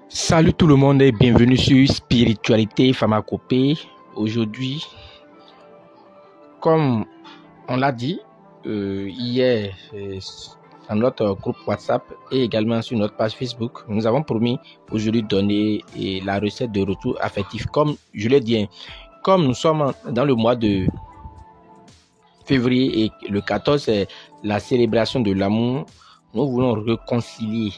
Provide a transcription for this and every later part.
Salut tout le monde et bienvenue sur Spiritualité Pharmacopée. Aujourd'hui, comme on l'a dit hier dans notre groupe WhatsApp et également sur notre page Facebook, nous avons promis aujourd'hui de donner la recette de retour affectif. Comme je l'ai dit, comme nous sommes dans le mois de février et le 14 c'est la célébration de l'amour, nous voulons réconcilier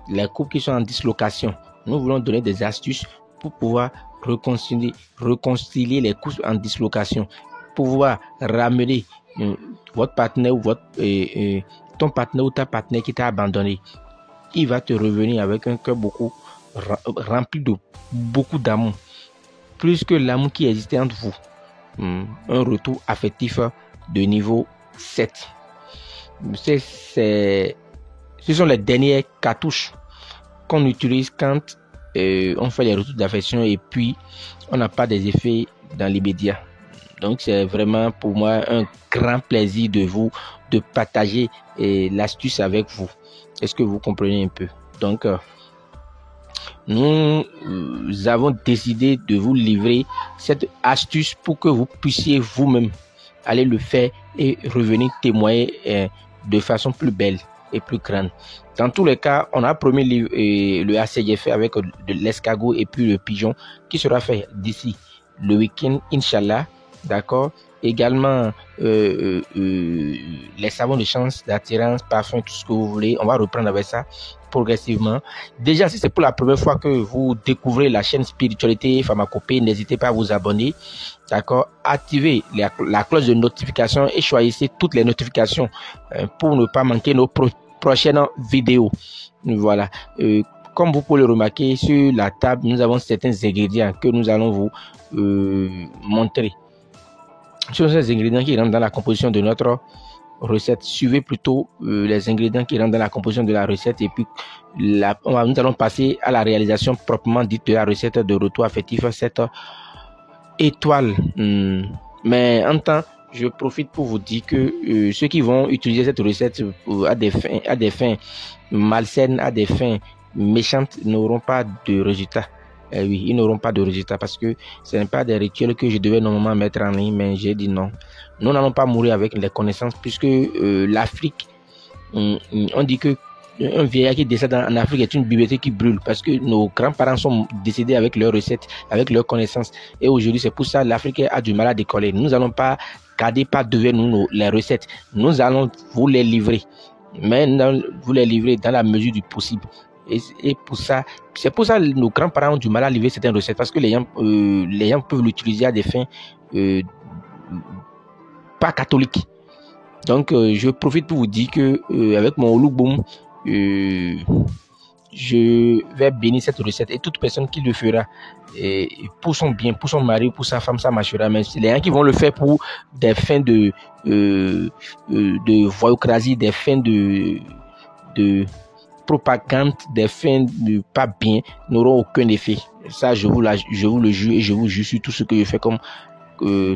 les couples qui sont en dislocation. Nous voulons donner des astuces pour pouvoir réconcilier les couples en dislocation, pouvoir ramener votre partenaire ou ton partenaire ou ta partenaire qui t'a abandonné. Il va te revenir avec un cœur beaucoup rempli de beaucoup d'amour, plus que l'amour qui existait entre vous. Un retour affectif de niveau 7. Ce sont les dernières cartouches qu'on utilise quand on fait les retours d'affection et puis on n'a pas des effets dans l'immédiat. Donc c'est vraiment pour moi un grand plaisir de partager l'astuce avec vous. Est-ce que vous comprenez un peu? Donc nous avons décidé de vous livrer cette astuce pour que vous puissiez vous-même aller le faire et revenir témoigner de façon plus belle et plus grande. Dans tous les cas, on a promis le ACGF avec de l'escargot et puis le pigeon qui sera fait d'ici le week-end, Inch'Allah. D'accord. Également, les savons de chance, d'attirance, parfum, tout ce que vous voulez. On va reprendre avec ça progressivement. Déjà, si c'est pour la première fois que vous découvrez la chaîne Spiritualité Pharmacopée, n'hésitez pas à vous abonner. D'accord. Activez la cloche de notification et choisissez toutes les notifications pour ne pas manquer nos prochaines vidéos. Voilà. Comme vous pouvez le remarquer, sur la table, nous avons certains ingrédients que nous allons vous montrer. Ce sont ces ingrédients qui rentrent dans la composition de notre recette. Suivez plutôt les ingrédients qui rentrent dans la composition de la recette et puis nous allons passer à la réalisation proprement dite de la recette de retour affectif 7 étoiles. Mais en temps, je profite pour vous dire que ceux qui vont utiliser cette recette à des fins malsaines, à des fins méchantes, n'auront pas de résultat. Oui, ils n'auront pas de résultat parce que ce n'est pas des rituels que je devais normalement mettre en ligne, mais j'ai dit non. Nous n'allons pas mourir avec les connaissances puisque l'Afrique, on dit que un vieillard qui décède en Afrique est une bibliothèque qui brûle parce que nos grands-parents sont décédés avec leurs recettes, avec leurs connaissances. Et aujourd'hui, c'est pour ça que l'Afrique a du mal à décoller. Nous n'allons pas garder par devant nous les recettes. Nous allons vous les livrer, mais vous les livrer dans la mesure du possible. Et pour ça, c'est pour ça que nos grands-parents ont du mal à livrer certaines recettes parce que les gens peuvent l'utiliser à des fins pas catholiques. Donc, je profite pour vous dire que avec mon Oluboum, je vais bénir cette recette et toute personne qui le fera pour son bien, pour son mari, pour sa femme, ça marchera. Mais les gens qui vont le faire pour des fins de voyoucrasie, des fins de propagande, des fins de pas bien, n'auront aucun effet. Ça, je vous le jure et je vous jure sur tout ce que je fais comme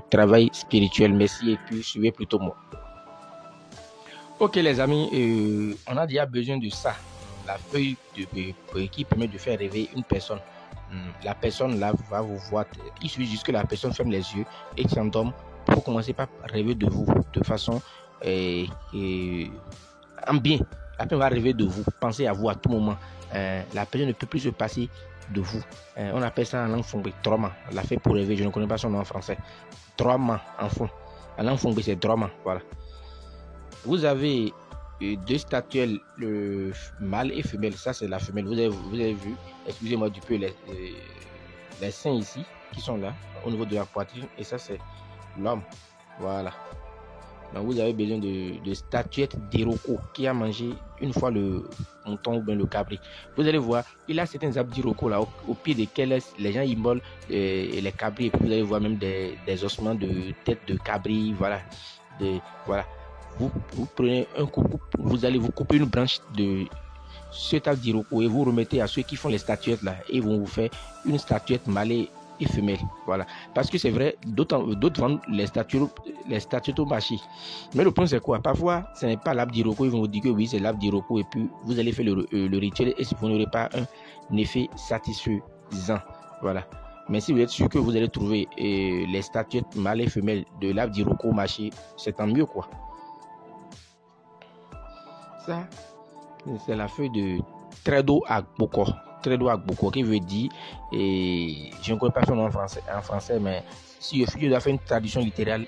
travail spirituel. Merci et puis suivez plutôt moi. Ok les amis, on a déjà besoin de ça. La feuille qui permet de faire rêver une personne. La personne là va vous voir. Il suffit juste que la personne ferme les yeux et s'endorme pour commencer par rêver de vous de façon en bien. La personne va rêver de vous, penser à vous à tout moment. La personne ne peut plus se passer de vous. On appelle ça en langue fongbe, trauma. La fait pour rêver, je ne connais pas son nom en français. Trauma en fond. En langue fongbe, c'est trauma. Voilà. Vous avez deux statuelles, le mâle et femelle. Ça, c'est la femelle. Vous avez vu, excusez-moi du peu, les seins ici qui sont là, au niveau de la poitrine. Et ça, c'est l'homme. Voilà. Donc, vous avez besoin de statuettes d'Iroko qui a mangé une fois le mouton ou bien le cabri. Vous allez voir, il a certains arbres d'Iroko là, au pied desquels les gens immolent les cabris. Et puis, vous allez voir même des ossements de tête de cabri. Voilà. Voilà. Vous prenez un coucou, vous allez vous couper une branche de cet arbre d'Iroko et vous remettez à ceux qui font les statuettes là. Et ils vont vous faire une statuette mâle et femelle. Voilà. Parce que c'est vrai, d'autres vendent les statuettes au marché. Mais le point, c'est quoi? Parfois, ce n'est pas l'arbre d'Iroko. Ils vont vous dire que oui, c'est l'arbre d'Iroko. Et puis, vous allez faire le rituel et vous n'aurez pas un effet satisfaisant. Voilà. Mais si vous êtes sûr que vous allez trouver les statuettes mâles et femelles de l'arbre d'Iroko au marché, c'est tant mieux, quoi. Ça, c'est la feuille de Tredo Agboko. Tredo Agboko qui veut dire, et je ne connais pas son nom en français, mais si je dois faire une traduction littérale,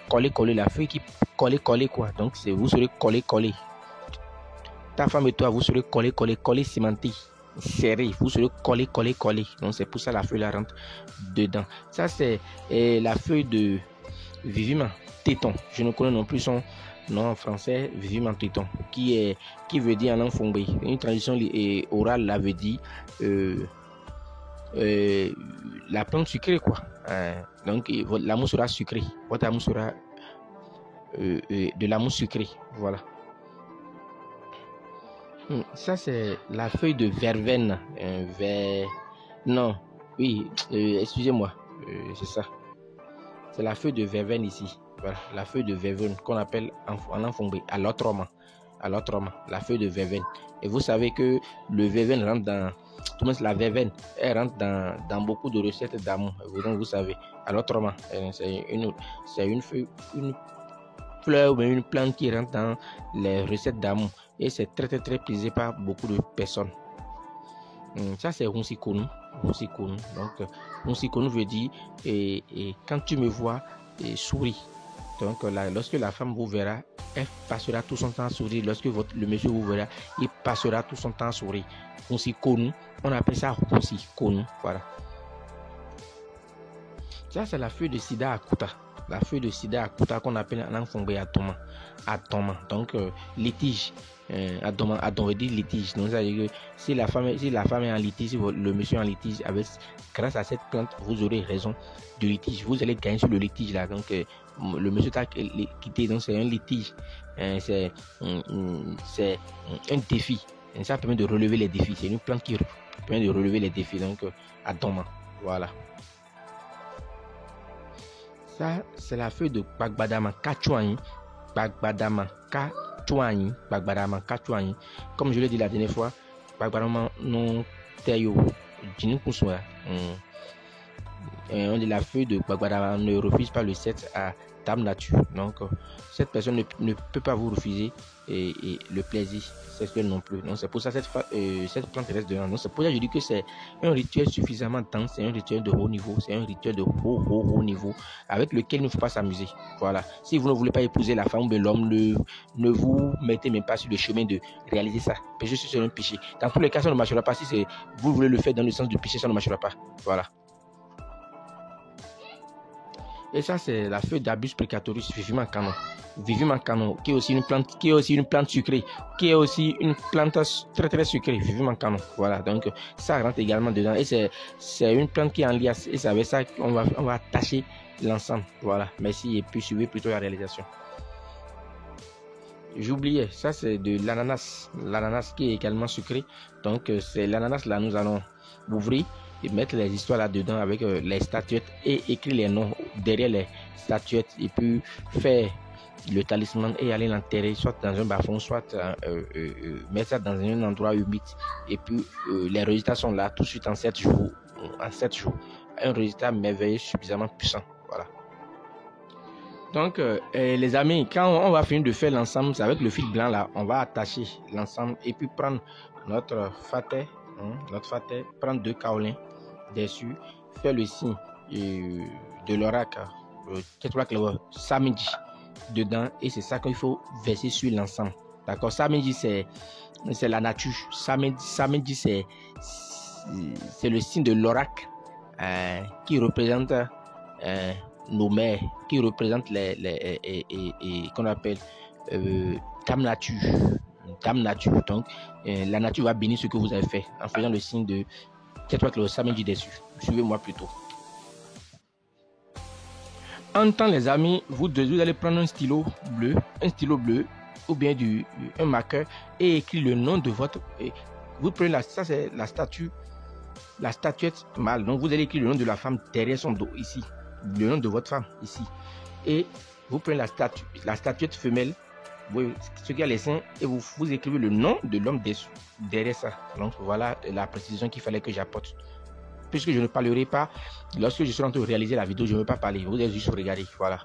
coller, la feuille qui coller quoi. Donc vous serez coller. Ta femme et toi, vous serez coller, cimenté, serré. Vous serez coller. Donc c'est pour ça la feuille la rentre dedans. Ça c'est la feuille de Viviment Téton. Je ne connais non plus son nom en français, Viviment Téton, qui veut dire en langue fongbe. Une traduction orale là veut dire la plante sucrée quoi. Donc l'amour sera sucré. Votre amour sera de l'amour sucré. Voilà. Ça c'est la feuille de verveine. Non, oui, excusez-moi, c'est ça. C'est la feuille de verveine ici. Voilà, la feuille de verveine qu'on appelle en langue fongbe alotroma, la feuille de verveine. Et vous savez que le verveine rentre dans, tout le monde la verveine, elle rentre dans beaucoup de recettes d'amour. Donc vous savez, alotroma, c'est une feuille, une fleur ou une plante qui rentre dans les recettes d'amour. Et c'est très prisé par beaucoup de personnes. Ça c'est Hunsikonu. Donc Hunsikonu veut dire et quand tu me vois, souris. Donc lorsque la femme vous verra, elle passera tout son temps à sourire. Lorsque le monsieur vous verra, il passera tout son temps à sourire. Hunsikonu, on appelle ça Hunsikonu. Voilà. Ça c'est la feuille de Sida Akuta. La feuille de Sida Akuta qu'on appelle en fongbe Atoma. Donc litige. Atoma veut dire litige. Donc ça veut dire que si la femme est en litige, si le monsieur est en litige, grâce à cette plante, vous aurez raison de litige. Vous allez gagner sur le litige là. Donc le monsieur t'a quitté. Donc c'est un litige. C'est un défi. Et ça permet de relever les défis. C'est une plante qui permet de relever les défis. Donc Atoma. Voilà. Ça, c'est la feuille de Bagbadama Kachouani. Comme je l'ai dit la dernière fois, Bagbadama non teyo. On dit la feuille de Bagbadama ne refuse pas le sexe à Dame Nature. Donc, cette personne ne peut pas vous refuser et le plaisir sexuel non plus. Donc, c'est pour ça que cette plante reste dedans. Donc, c'est pour ça que je dis que c'est un rituel suffisamment dense, c'est un rituel de haut niveau, c'est un rituel de haut niveau avec lequel il ne faut pas s'amuser. Voilà. Si vous ne voulez pas épouser la femme ou l'homme, ne vous mettez même pas sur le chemin de réaliser ça. Péché sur un péché. Dans tous les cas, ça ne marchera pas. Si vous voulez le faire dans le sens du péché, ça ne marchera pas. Voilà. Et ça, c'est la feuille d'Abus precatorus, Viviment Canon, qui est aussi une plante sucrée, qui est aussi une plante très sucrée, Viviment Canon. Voilà, donc ça rentre également dedans. Et c'est une plante qui est en liasse. Et c'est avec ça qu'on va attacher l'ensemble. Voilà, merci. Et puis suivez plutôt la réalisation. J'oubliais, ça c'est de l'ananas qui est également sucré. Donc c'est l'ananas là, nous allons ouvrir et mettre les histoires là-dedans avec les statuettes et écrire les noms derrière les statuettes et puis faire le talisman et aller l'enterrer soit dans un bas-fond, soit mettre ça dans un endroit humide et puis les résultats sont là tout de suite en 7 jours. Un résultat merveilleux, suffisamment puissant. Voilà. Donc les amis, quand on va finir de faire l'ensemble, c'est avec le fil blanc là, on va attacher l'ensemble et puis prendre notre faté, prendre 2 kaolins dessus, faire le signe de l'oracle, samedi dedans et c'est ça qu'il faut verser sur l'ensemble. D'accord, samedi c'est la nature, samedi c'est le signe de l'oracle qui représente nos mères, qui représente les qu'on appelle Dame Nature. Donc la nature va bénir ce que vous avez fait en faisant le signe de le samedi dessus. Suivez-moi plutôt. En temps les amis, vous allez prendre un stylo bleu ou bien un marqueur et écrire le nom de votre. Vous prenez ça c'est la statue la statuette mâle. Donc, vous allez écrire le nom de la femme derrière son dos, ici. Le nom de votre femme, ici. Et vous prenez la statuette femelle, ce qui a les seins, et vous écrivez le nom de l'homme derrière ça. Donc, voilà la précision qu'il fallait que j'apporte. Puisque je ne parlerai pas, lorsque je serai en train de réaliser la vidéo, je ne vais pas parler. Vous allez juste regarder. Voilà.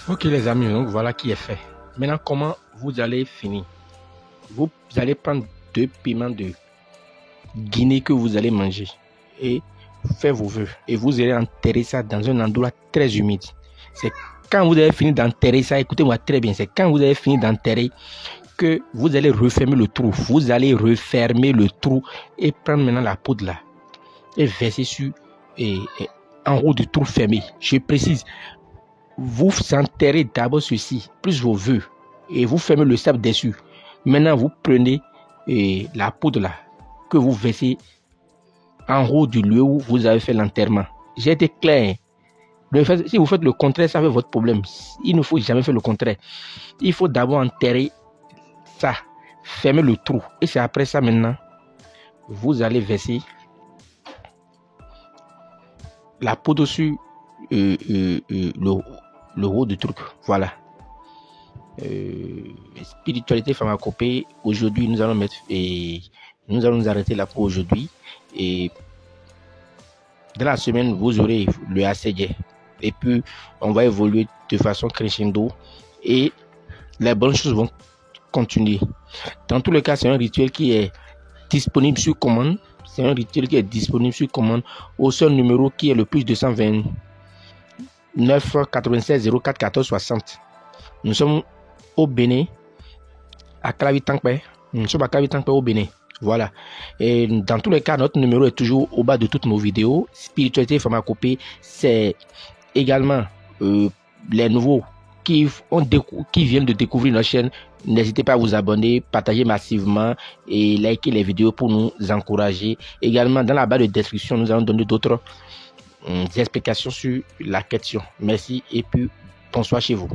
Ok les amis, donc voilà qui est fait. Maintenant, comment vous allez finir? Vous allez prendre 2 piments de Guinée que vous allez manger. et faire vos vœux. Et vous allez enterrer ça dans un endroit très humide. C'est quand vous avez fini d'enterrer ça, écoutez-moi très bien, c'est quand vous avez fini d'enterrer que vous allez refermer le trou. Vous allez refermer le trou et prendre maintenant la poudre là et verser sur en haut du trou fermé. Je précise, vous enterrez d'abord ceci, plus vos vœux, et vous fermez le sable dessus. Maintenant, vous prenez la poudre là que vous versez en haut du lieu où vous avez fait l'enterrement. J'ai été clair. Si vous faites le contraire, ça fait votre problème. Il ne faut jamais faire le contraire. Il faut d'abord enterrer ça, fermer le trou. Et c'est après ça maintenant, vous allez verser la poudre sur le haut du truc. Voilà. Spiritualité pharmacopée. Aujourd'hui, nous allons nous arrêter là pour aujourd'hui. Et dans la semaine, vous aurez le ACG. Et puis, on va évoluer de façon crescendo. Et les bonnes choses vont continuer. Dans tous les cas, c'est un rituel qui est disponible sur commande. C'est un rituel qui est disponible sur commande au seul numéro qui est le plus 229 96 04 14 60. Nous sommes au Bénin, à Klavitankpe. Nous sommes à Klavitankpe au Bénin. Voilà. Et dans tous les cas, notre numéro est toujours au bas de toutes nos vidéos. Spiritualité pharmacopée, c'est également les nouveaux qui viennent de découvrir notre chaîne. N'hésitez pas à vous abonner, partager massivement et liker les vidéos pour nous encourager. Également, dans la barre de description, nous allons donner d'autres explications sur la question. Merci et puis bonsoir chez vous.